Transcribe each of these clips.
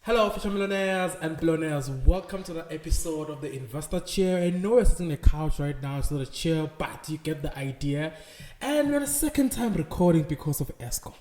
Hello, future millionaires and billionaires. Welcome to the episode of the Investor Chair. I know you're sitting on the couch right now, it's not a chair, but you get the idea. And we're on a second time recording because of Eskom.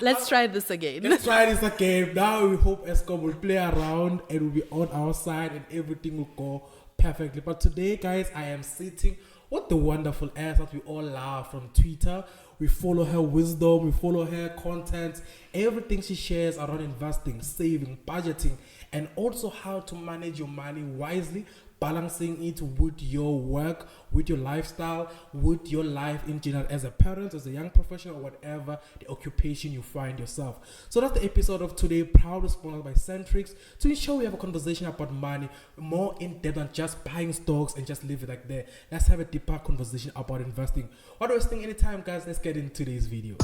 Let's try this again. Let's try this again. Now we hope Eskom will play around and will be on our side and everything will go perfectly. But today, guys, I am sitting with the wonderful ass that we all love from Twitter. We follow her wisdom, we follow her content, everything she shares around investing, saving, budgeting, and also how to manage your money wisely, balancing it with your work, with your lifestyle, with your life in general as a parent, as a young professional, or whatever the occupation you find yourself. So that's the episode of today, proudly sponsored by Centrix, to ensure we have a conversation about money more in depth than just buying stocks and just leave it like that. Let's have a deeper conversation about investing. What do you think anytime, guys? Let's get into today's video.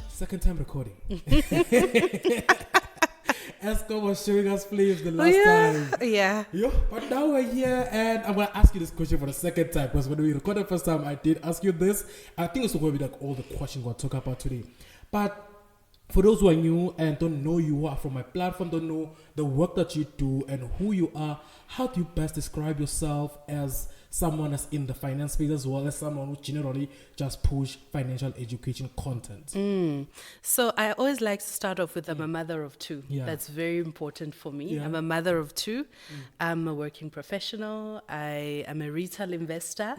Second time recording. Eskom was showing us flames the last time. Yeah. But now we're here and I'm going to ask you this question for the second time because when we recorded the first time, I did ask you this. I think it's going to be like all the questions we're going to talk about today. But for those who are new and don't know you are from my platform, don't know the work that you do and who you are, how do you best describe yourself as someone that's in the finance space as well as someone who generally just push financial education content? So I always like to start off with I'm a mother of two. Yeah. That's very important for me. Yeah. I'm a mother of two. I'm a working professional. I am a retail investor.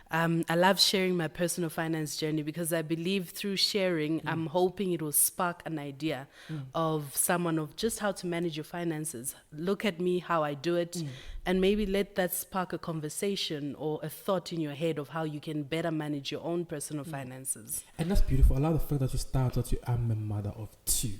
I love sharing my personal finance journey because I believe through sharing, I'm hoping it will spark an idea of someone of just how to manage your finances. Look at me, how I do it, and maybe let that spark a conversation or a thought in your head of how you can better manage your own personal finances. And that's beautiful. I love the fact that you start that you are a mother of two,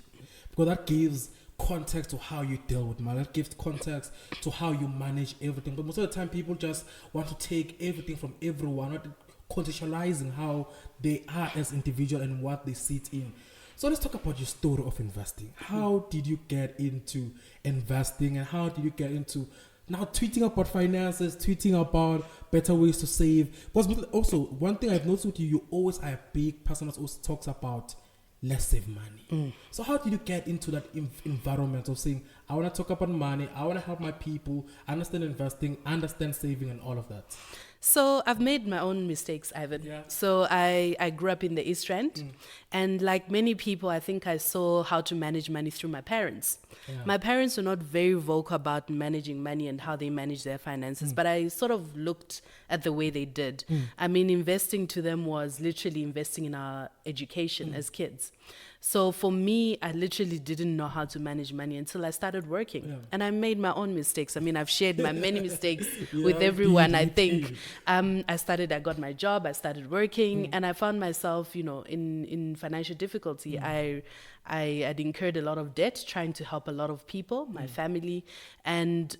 because that gives context to how you deal with money. That gives context to how you manage everything. But most of the time, people just want to take everything from everyone, not contextualizing how they are as individual and what they sit in. So let's talk about your story of investing. How did you get into investing, and how did you get into now tweeting about finances, tweeting about better ways to save? But also, one thing I've noticed with you, you always are a big person that always talks about let's save money. So how did you get into that environment of saying, I want to talk about money, I want to help my people, understand investing, understand saving and all of that? So I've made my own mistakes, Ivan. Yeah. So I grew up in the East End. And like many people, I think I saw how to manage money through my parents. Yeah. My parents were not very vocal about managing money and how they manage their finances, but I sort of looked at the way they did. I mean, investing to them was literally investing in our education as kids. So for me, I literally didn't know how to manage money until I started working. Yeah. And I made my own mistakes. I mean, I've shared my many mistakes with everyone, I think. I got my job, I started working, and I found myself, in financial difficulty. I had incurred a lot of debt trying to help a lot of people, my family. And,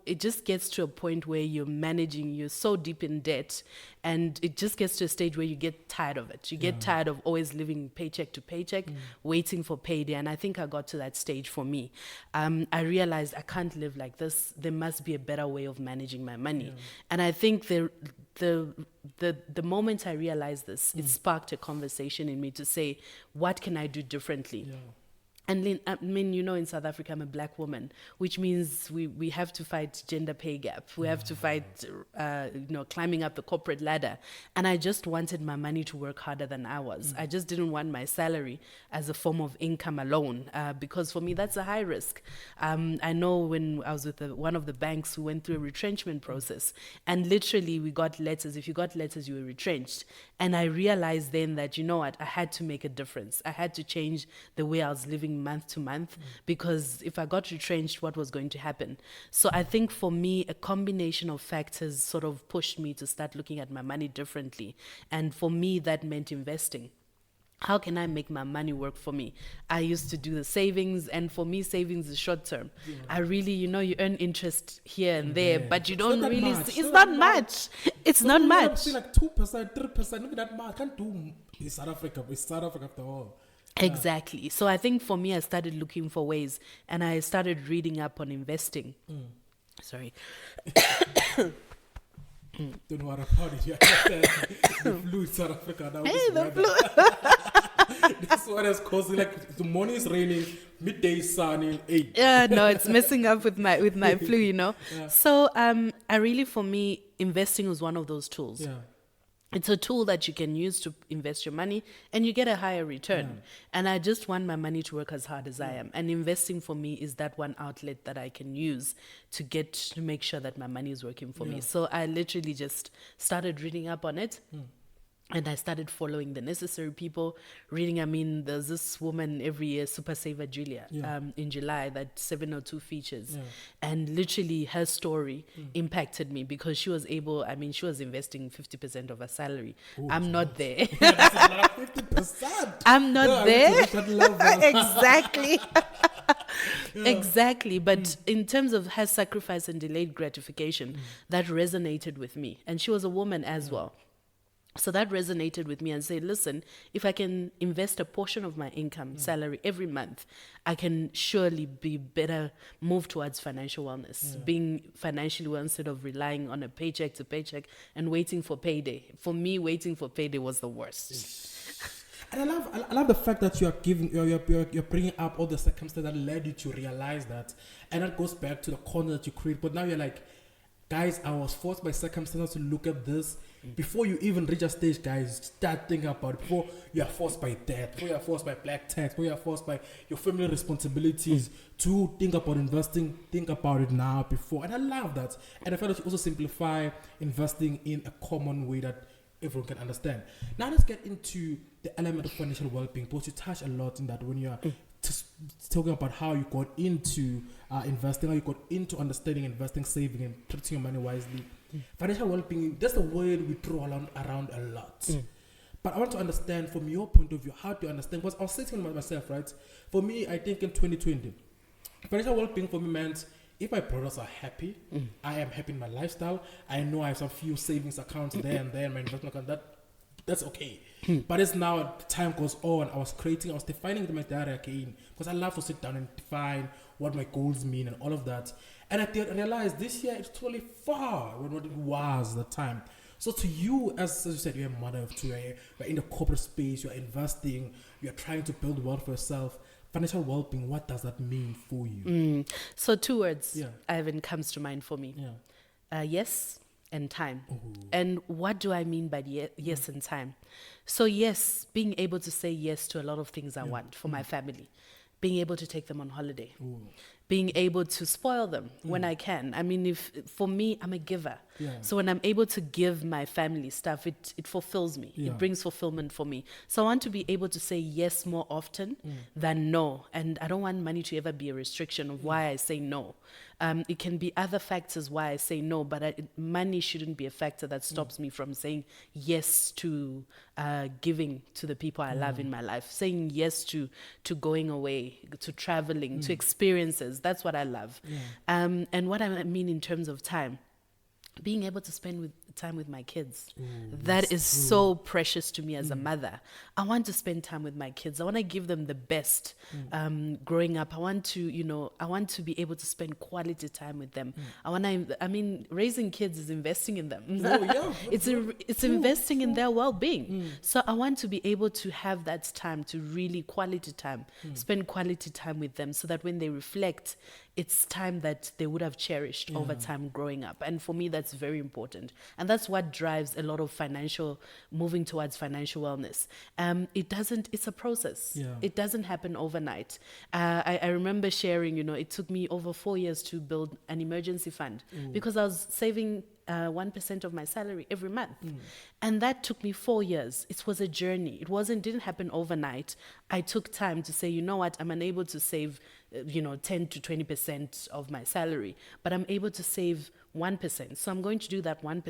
it just gets to a point where you're so deep in debt, and it just gets to a stage where you get tired of it. You get tired of always living paycheck to paycheck, waiting for payday. And I think I got to that stage for me. I realized I can't live like this. There must be a better way of managing my money. And I think the moment I realized this, it sparked a conversation in me to say, what can I do differently? Yeah. And I mean, in South Africa, I'm a black woman, which means we have to fight gender pay gap. We have to fight, climbing up the corporate ladder. And I just wanted my money to work harder than I was. I just didn't want my salary as a form of income alone, because for me, that's a high risk. I know when I was with one of the banks, we went through a retrenchment process. And literally, we got letters. If you got letters, you were retrenched. And I realized then that, I had to make a difference. I had to change the way I was living month to month, because if I got retrenched, what was going to happen? So I think for me, a combination of factors sort of pushed me to start looking at my money differently. And for me, that meant investing. How can I make my money work for me? I used to do the savings, and for me, savings is short term. Yeah. I really, you earn interest here and there, but you don't really. It's not much. It's not much. See, like 2%, 3%. Look at that much. I can't do in South Africa. It's South Africa after all. Exactly. So I think for me, I started looking for ways, and I started reading up on investing. Sorry. Don't worry about it. You understand? The flu in South Africa now. Hey, the flu. This one is causing like the morning is raining, midday is sunny, 8. Yeah, no, it's messing up with my flu, Yeah. So I really, for me, investing was one of those tools. Yeah. It's a tool that you can use to invest your money and you get a higher return. Yeah. And I just want my money to work as hard as I am. And investing for me is that one outlet that I can use to make sure that my money is working for me. So I literally just started reading up on it. And I started following the necessary people, reading. I mean, there's this woman every year, Super Saver Julia, in July, that 702 features. And literally her story impacted me because she was she was investing 50% of her salary. Ooh, I'm not there. That's a lot of 50%. I'm not there. Exactly. Yeah. Exactly. But in terms of her sacrifice and delayed gratification, that resonated with me. And she was a woman as well. So that resonated with me and said, listen, if I can invest a portion of my income, salary every month, I can surely be better, move towards financial wellness, being financially well instead of relying on a paycheck to paycheck and waiting for payday. For me, waiting for payday was the worst. And I love the fact that you're bringing up all the circumstances that led you to realize that. And that goes back to the corner that you create. But now you're like, guys, I was forced by circumstances to look at this. Before you even reach a stage, guys, start thinking about it. Before you are forced by debt, before you are forced by black tax, before you are forced by your family responsibilities to think about investing, think about it now before. And I love that. And I felt that you also simplify investing in a common way that everyone can understand. Now let's get into the element of financial well-being, because you touch a lot in that when you are talking about how you got into investing, how you got into understanding investing, saving, and treating your money wisely. Financial well-being, that's the word we throw around a lot. But I want to understand from your point of view, how do you understand? Because I was sitting with myself, right? For me, I think in 2020, financial well-being for me meant if my brothers are happy, I am happy in my lifestyle. I know I have some few savings accounts there and there, my investment account, that's okay. But as now time goes on, I was defining my diary again, because I love to sit down and define what my goals mean and all of that. And I realized this year it's totally far from what it was at the time. So to you, as you said, you're a mother of two, you're in the corporate space, you're investing, you're trying to build wealth for yourself. Financial well-being, what does that mean for you? So 2 words, Ivan, comes to mind for me. Yes and time. And what do I mean by yes and time? So yes, being able to say yes to a lot of things I want for my family. Being able to take them on holiday. Being able to spoil them when I can. I mean, for me, I'm a giver. So when I'm able to give my family stuff, it fulfills me. It brings fulfillment for me. So I want to be able to say yes more often than no. And I don't want money to ever be a restriction of why I say no. It can be other factors why I say no, but money shouldn't be a factor that stops me from saying yes to giving to the people I love in my life, saying yes to going away, to traveling, to experiences. That's what I love. And what I mean in terms of time, being able to spend time with my kids. That is so precious to me as a mother. I want to spend time with my kids. I want to give them the best. Growing up, I want to be able to spend quality time with them. Raising kids is investing in them. It's investing in their well-being. So I want to be able to have that time to really quality time, spend quality time with them, so that when they reflect, it's time that they would have cherished over time growing up. And for me, that's very important. And that's what drives a lot of moving towards financial wellness. It's a process. It doesn't happen overnight. I remember sharing, it took me over 4 years to build an emergency fund because I was saving 1% of my salary every month. And that took me 4 years. It was a journey. Didn't happen overnight. I took time to say, you know what, I'm unable to save 10 to 20% of my salary, but I'm able to save 1%. So I'm going to do that 1.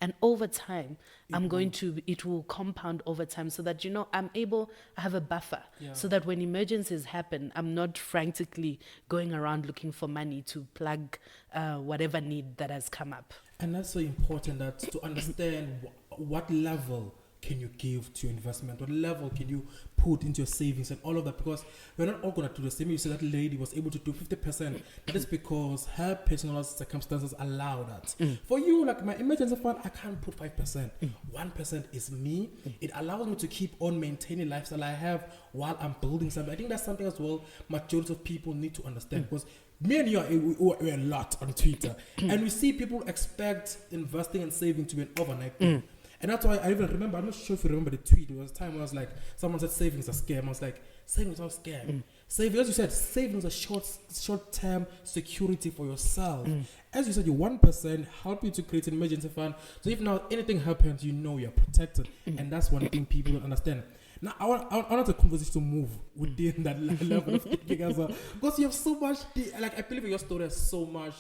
And over time, it will compound over time, so that, I have a buffer, so that when emergencies happen, I'm not frantically going around looking for money to plug whatever need that has come up. And that's so important, that to understand what level can you give to your investment? What level can you put into your savings and all of that? Because we're not all going to do the same. You said that lady was able to do 50%. That is because her personal circumstances allow that. For you, like my emergency fund, I can't put 5%. 1% is me. It allows me to keep on maintaining lifestyle I have while I'm building something. I think that's something as well majority of people need to understand, because me and you we're a lot on Twitter, and we see people expect investing and saving to be an overnight thing. And that's why I even remember, I'm not sure if you remember the tweet, there was a time when I was like, someone said savings are scam. I was like, savings are scam. Savings, as you said, savings are short-term security for yourself. As you said, your 1% help you to create an emergency fund. So if now anything happens, you know you're protected. And that's one thing people don't understand. Now, I want the conversation to move within that level of thinking as well. Because you have so much, like, I believe your story has so much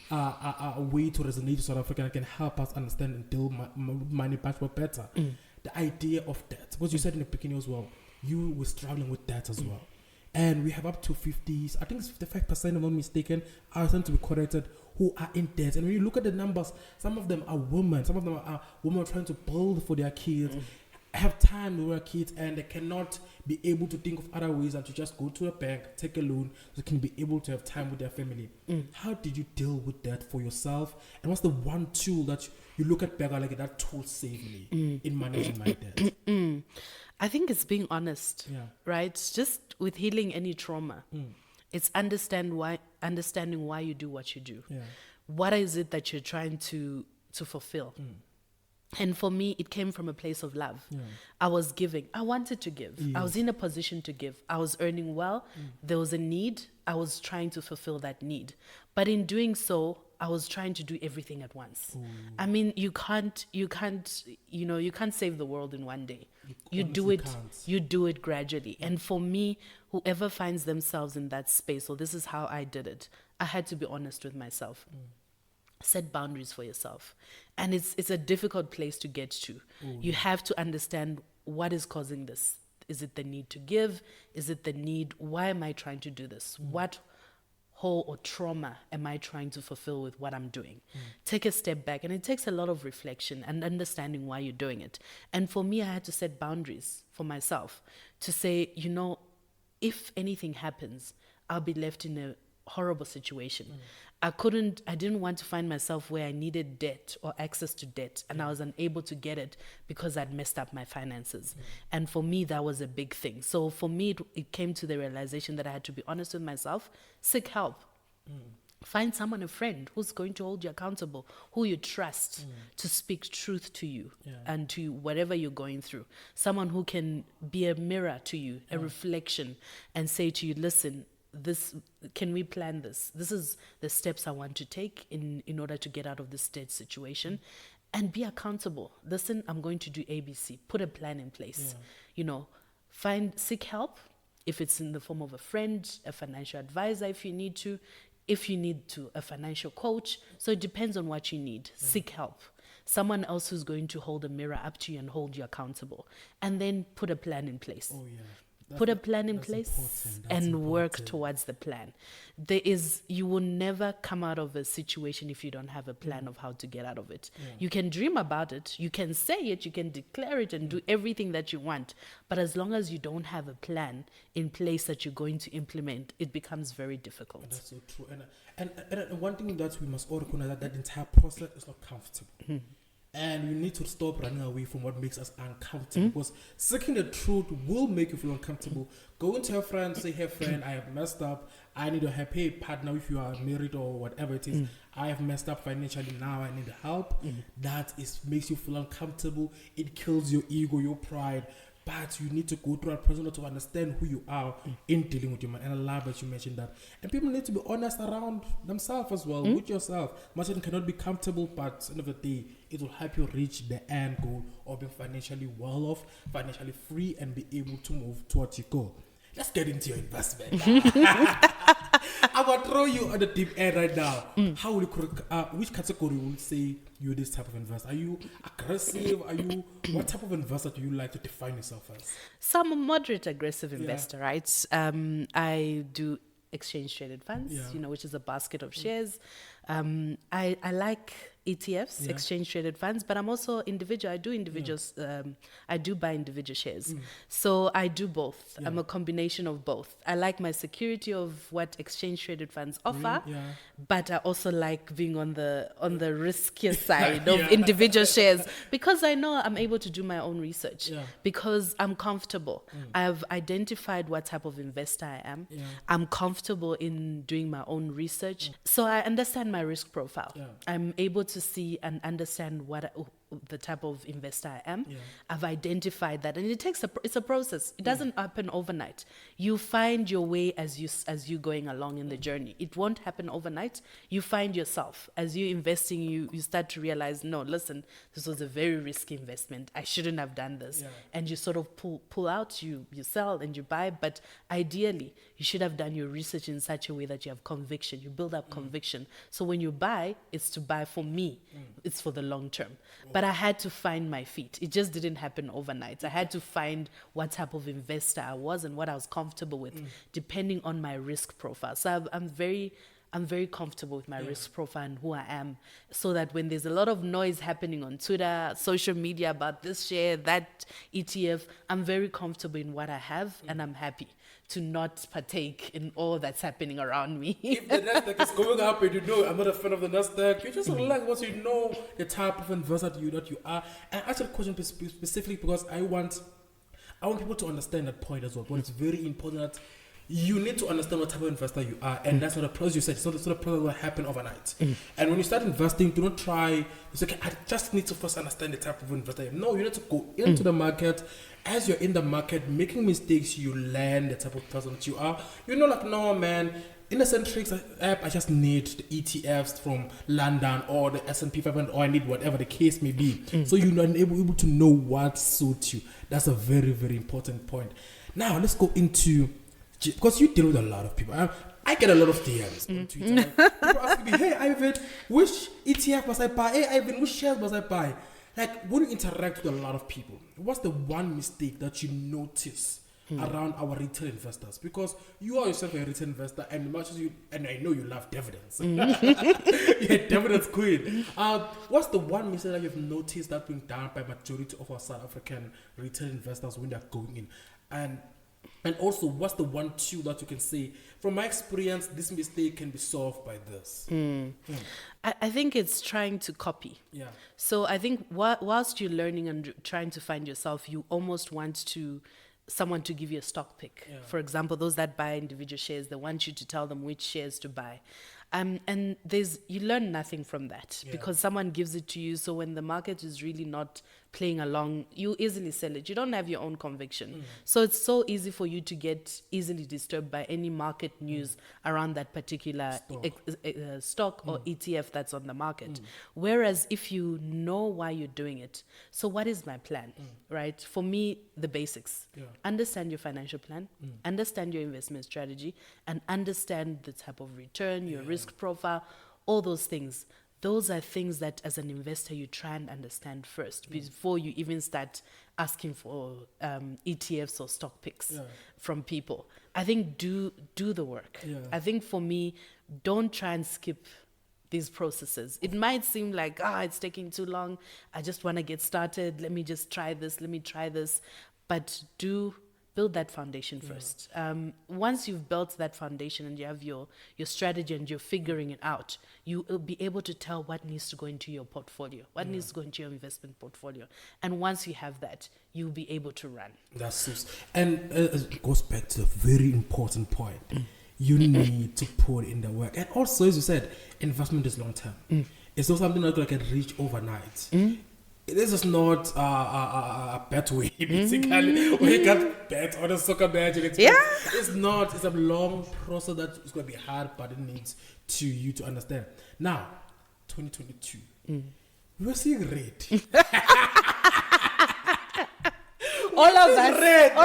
a way to resonate to South Africa and can help us understand and deal money much more better. The idea of debt, because you said in the beginning as well, you were struggling with debt as well. And we have up to 50s, I think it's 55%, if I'm not mistaken, I tend to be corrected, who are in debt. And when you look at the numbers, some of them are women, some of them are women trying to build for their kids, have time with their kids, and they cannot be able to think of other ways than to just go to a bank, take a loan, so they can be able to have time with their family. How did you deal with that for yourself? And what's the one tool that you look at back like that tool saved me in managing my debt? I think it's being honest, right? Just with healing any trauma, it's understanding why you do what you do. What is it that you're trying to fulfill? And for me, it came from a place of love. I was giving. I wanted to give. I was in a position to give. I was earning well. There was a need. I was trying to fulfill that need. But in doing so, I was trying to do everything at once. I mean, you can't save the world in one day. You do it gradually. And for me, whoever finds themselves in that space, this is how I did it. I had to be honest with myself. Set boundaries for yourself. And it's a difficult place to get to. You have to understand what is causing this. Is it the need to give? Is it the need? Why am I trying to do this? What hole or trauma am I trying to fulfill with what I'm doing? Take a step back. And it takes a lot of reflection and understanding why you're doing it. And for me, I had to set boundaries for myself to say, if anything happens, I'll be left in a horrible situation. I didn't want to find myself where I needed debt or access to debt, and I was unable to get it because I'd messed up my finances. And for me, that was a big thing. So for me, it came to the realization that I had to be honest with myself, seek help. Find someone, a friend, who's going to hold you accountable, who you trust to speak truth to you and to whatever you're going through. Someone who can be a mirror to you, a reflection, and say to you, listen, can we plan this? This is the steps I want to take in order to get out of this dead situation, and be accountable. Listen, I'm going to do ABC. Put a plan in place. Seek help, if it's in the form of a friend, a financial advisor, if you need to, a financial coach. So it depends on what you need. Seek help. Someone else who's going to hold a mirror up to you and hold you accountable, and then put a plan in place. Put a plan in place and work towards the plan. You will never come out of a situation if you don't have a plan of how to get out of it. You can dream about it, you can say it, you can declare it and do everything that you want. But as long as you don't have a plan in place that you're going to implement, it becomes very difficult. And that's so true. And one thing that we must all recognize, that entire process is not comfortable. And we need to stop running away from what makes us uncomfortable, because seeking the truth will make you feel uncomfortable. Going to your friend, say, hey friend, I have messed up. I need a happy partner if you are married or whatever it is. I have messed up financially now. I need help. That makes you feel uncomfortable. It kills your ego, your pride. But you need to go through a process to understand who you are in dealing with your money. And I love that you mentioned that. And people need to be honest around themselves as well, with yourself. Marketing cannot be comfortable, but at the end of the day, it will help you reach the end goal of being financially well off, financially free, and be able to move towards your goal. Let's get into your investment. I'm going to throw you on the deep end right now. How will you, which category will you say you're this type of investor? Are you aggressive? What type of investor do you like to define yourself as? So I'm a moderate aggressive investor, right? I do exchange traded funds, which is a basket of shares. I like ETFs, exchange traded funds, but I'm also individual. I do individuals. I do buy individual shares, so I do both. I'm a combination of both. I like my security of what exchange traded funds offer, but I also like being on the riskier side of individual shares because I know I'm able to do my own research because I'm comfortable. I've identified what type of investor I am. I'm comfortable in doing my own research, so I understand my risk profile. I'm able to see and understand what the type of investor I am. I've identified that, and it's a process. It doesn't happen overnight. You find your way as you going along in the journey. It won't happen overnight. You find yourself as you're investing. You start to realize, no, listen, this was a very risky investment. I shouldn't have done this. And you sort of pull out. You sell and you buy. But ideally, you should have done your research in such a way that you have conviction. You build up conviction. So when you buy, it's to buy for me. It's for the long term. But I had to find my feet. It just didn't happen overnight. I had to find what type of investor I was and what I was comfortable with, depending on my risk profile. So I'm very comfortable with my risk profile and who I am, so that when there's a lot of noise happening on Twitter, social media about this share, that ETF, I'm very comfortable in what I have, and I'm happy to not partake in all that's happening around me. If the Nasdaq is going up and you know I'm not a fan of the Nasdaq, you just relax once you know the type of investor that you are. And I ask the question specifically because I want people to understand that point as well. But it's very important that you need to understand what type of investor you are, and that's not a process. You said it's not a process that will happen overnight. And when you start investing, do not try. It's okay. I just need to first understand the type of investor. No, you need to go into the market. As you're in the market, making mistakes, you learn the type of person that you are. You're not like, no, man. In the Centrix app, I just need the ETFs from London or the S&P 500, or I need whatever the case may be. So you're not able to know what suits you. That's a very, very important point. Now, let's go into, because you deal with a lot of people. I get a lot of DMs on Twitter. People asking me, hey, Ivan, which ETF must I buy? Hey, Ivan, which shares must I buy? Like, when you interact with a lot of people, what's the one mistake that you notice around our retail investors? Because you are yourself a retail investor, and much as and I know you love dividends. You're a dividends queen. What's the one mistake that you've noticed that's being done by majority of our South African retail investors when they're going in? And also, what's the one tool that you can say, from my experience, this mistake can be solved by this? I think it's trying to copy. So I think whilst you're learning and trying to find yourself, you almost want someone to give you a stock pick. For example, those that buy individual shares, they want you to tell them which shares to buy. And you learn nothing from that because someone gives it to you. So when the market is really not playing along, you easily sell it. You don't have your own conviction. So it's so easy for you to get easily disturbed by any market news around that particular stock or ETF that's on the market. Whereas if you know why you're doing it, so what is my plan, right? For me, the basics. Understand your financial plan, understand your investment strategy, and understand the type of return, your risk profile, all those things. Those are things that as an investor you try and understand first before you even start asking for ETFs or stock picks from people. I think do the work. I think for me, don't try and skip these processes. It might seem like, it's taking too long. I just want to get started. Let me just try this. But build that foundation first. Once you've built that foundation and you have your strategy and you're figuring it out, you will be able to tell what needs to go into your portfolio, what needs to go into your investment portfolio. And once you have that, you'll be able to run. And it goes back to a very important point. You need to put in the work. And also, as you said, investment is long term. It's not something that you can reach overnight. This is not a bet way, basically. When you can bet on a soccer match, it's not. It's a long process that is going to be hard, but it needs you to understand. Now, 2022, we're seeing red. All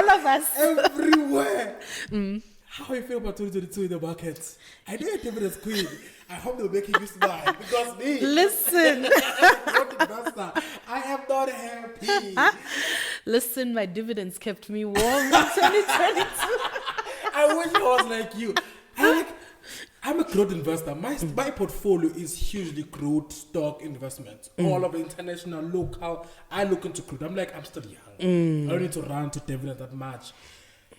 of us, everywhere. How you feel about 2022 in the markets? I know you're dividends queen. I hope they're making you smile because me. Listen. I am not happy. Listen, my dividends kept me warm in 2022. I wish I was like you. I'm a growth investor. My portfolio is hugely growth stock investments. All of the international, local. I look into growth. I'm like, I'm still young. I don't need to run to dividends that much.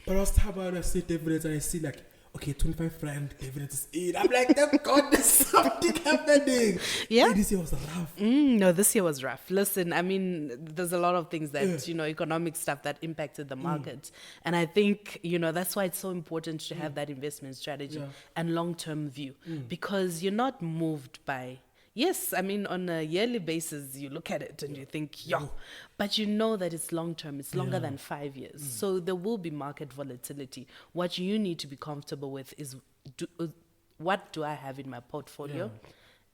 But I was talking about, I see dividends and I see like, okay, 25 rand dividends is in. I'm like, thank God there's something happening. Yeah. Hey, this year was rough. No, this year was rough. Listen, I mean, there's a lot of things that, economic stuff that impacted the market. And I think, that's why it's so important to have that investment strategy and long-term view because you're not moved by... Yes, I mean, on a yearly basis, you look at it and you think, but you know that it's long-term. It's longer than 5 years. So there will be market volatility. What you need to be comfortable with is, what do I have in my portfolio?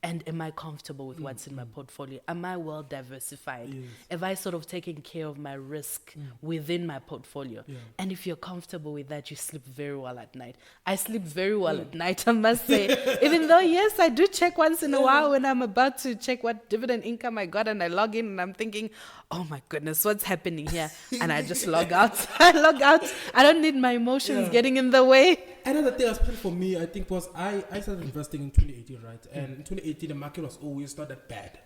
And am I comfortable with what's in my portfolio? Am I well diversified? Yes. Have I sort of taken care of my risk within my portfolio? And if you're comfortable with that, you sleep very well at night. I sleep very well at night, I must say. Even though, yes, I do check once in a while when I'm about to check what dividend income I got and I log in and I'm thinking, oh my goodness, what's happening here? And I just log out. I log out. I don't need my emotions getting in the way. Another thing, especially for me, I think was I started investing in 2018, right? And in 2018, the market was always not that bad.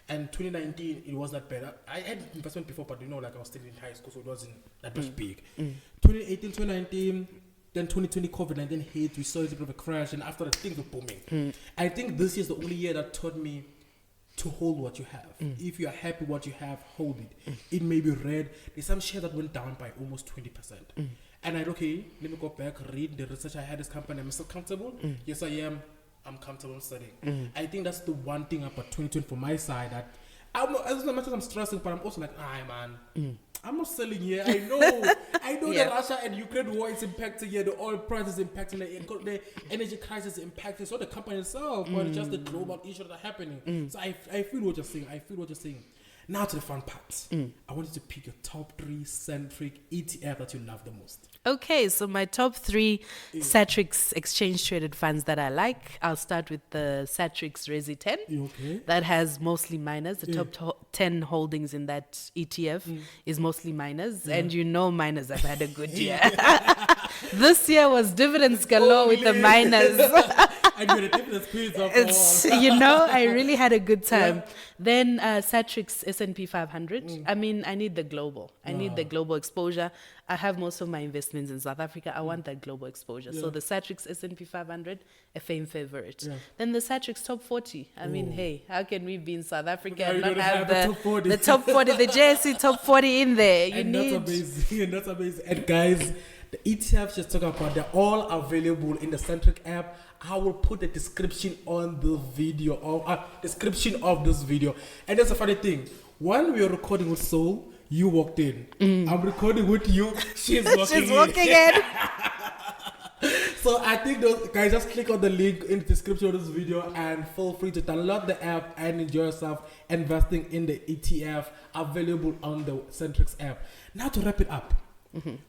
And 2019, it was not bad. I had investment before, but like I was still in high school, so it wasn't that much big. 2018, 2019, then 2020, COVID-19 hit. We saw a bit of a crash, and after that, things were booming. I think this year is the only year that taught me to hold what you have. If you are happy with what you have, hold it. It may be red. There's some shares that went down by almost 20%. And let me go back, read the research I had this company. I'm still comfortable. Yes, I am. I'm comfortable studying. I think that's the one thing about 2020 for my side that as much as I'm stressing, but I'm also like, man, I'm not selling here. I know the Russia and Ukraine war is impacting here. The oil price is impacting. The energy crisis is impacting. It's not the company itself, but it's just the global issues that are happening. So I feel what you're saying. Now to the fun part. I want you to pick your top 3 centric ETF that you love the most. Okay, so my top 3 Satrix exchange traded funds that I like. I'll start with the Satrix Resi 10. Okay. That has mostly miners. The top 10 holdings in that ETF is mostly miners. And miners have had a good year. This year was dividends galore with the miners. And you're a dividends queen of all. I really had a good time. Then Satrix S&P 500. I mean, I need the global. I need the global exposure. I have most of my investments in South Africa. I want that global exposure. So the Satrix S&P 500, a fame favorite. Then the Satrix Top 40. I mean, hey, how can we be in South Africa and not have the top 40, the JSE Top 40 in there? That's amazing. And guys, the ETFs just talking about, they're all available in the Centric app. I will put the description on the video, or description of this video. And that's a funny thing. When we were recording with Soul, you walked in. I'm recording with you. She's walking in. So I think those guys, just click on the link in the description of this video and feel free to download the app and enjoy yourself investing in the ETF available on the Centrix app. Now to wrap it up,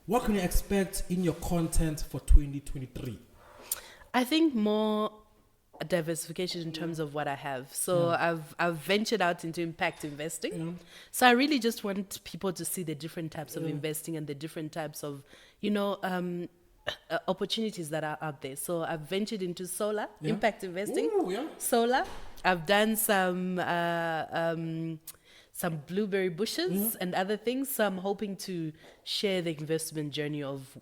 what can you expect in your content for 2023? I think more diversification in terms of what I have. So I've ventured out into impact investing. So I really just want people to see the different types of investing and the different types of, opportunities that are out there. So I've ventured into solar impact investing. Solar. I've done some blueberry bushes and other things. So I'm hoping to share the investment journey of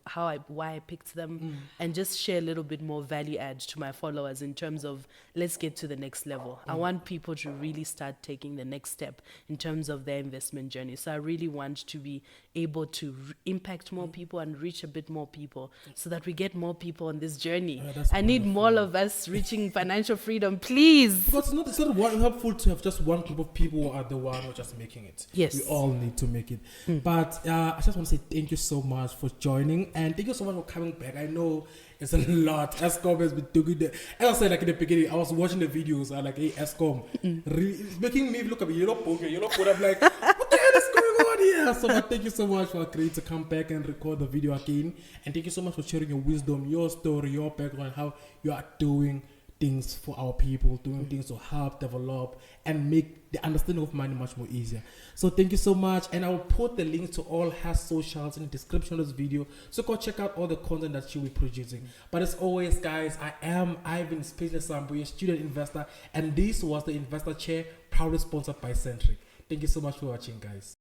why I picked them and just share a little bit more value add to my followers in terms of let's get to the next level. I want people to really start taking the next step in terms of their investment journey. So I really want to be able to impact more people and reach a bit more people so that we get more people on this journey. I need more of us reaching financial freedom, please. Because it's not helpful to have just one group of people who are the one who are just making it. Yes. We all need to make it. But I just want to say thank you so much for joining, and thank you so much for coming back. I know it's a lot. Eskom has been doing that. As I said, like in the beginning, I was watching the videos. I'm like, hey, Eskom, it's making me look at me. You're not poking. I'm like, what the hell is going on here? So thank you so much for agreeing to come back and record the video again. And thank you so much for sharing your wisdom, your story, your background, how you are doing things for our people, doing things to help develop and make the understanding of money much more easier. So thank you so much, and I will put the links to all her socials in the description of this video, so go check out all the content that she'll be producing. But as always, guys, I am Ivan Sambu, a student investor, and this was the Investor Chair, proudly sponsored by Centric. Thank you so much for watching, guys.